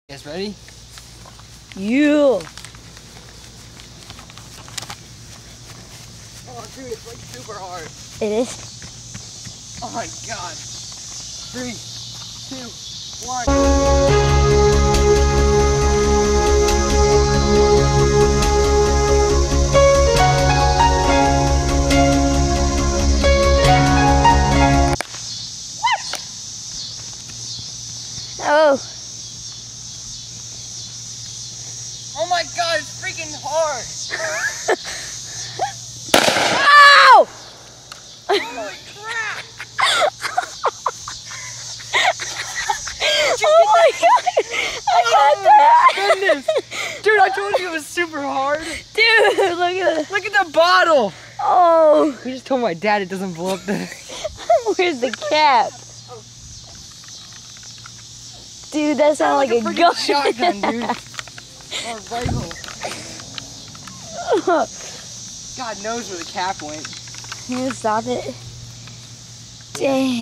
You guys ready? Yeah. Oh, dude, it's like super hard. It is. Oh my god. 3, 2, 1. Oh. Oh my god, it's freaking hard. Ow! Holy crap. Oh my god! I got that! Goodness. Dude, I told you it was super hard. Dude, look at this. Look at the bottle. Oh. We just told my dad it doesn't blow up the... Where's the cap? Dude, that sounded like a gun. Shotgun, dude. Or rifle. God knows where the cap went. Can you stop it? Dang.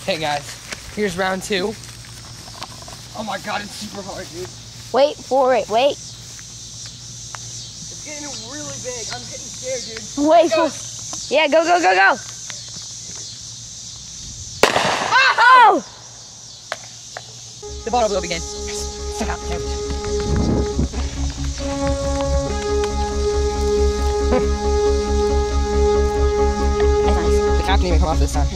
Hey guys, here's round 2. Oh my god, it's super hard, dude. Wait for it. Wait. It's getting really big. I'm getting scared, dude. Wait Go. for. Yeah, go, go, go, go. Oh! The bottle will begin. Yes. Stick out. There we go. That's nice. The cap didn't even come off this time.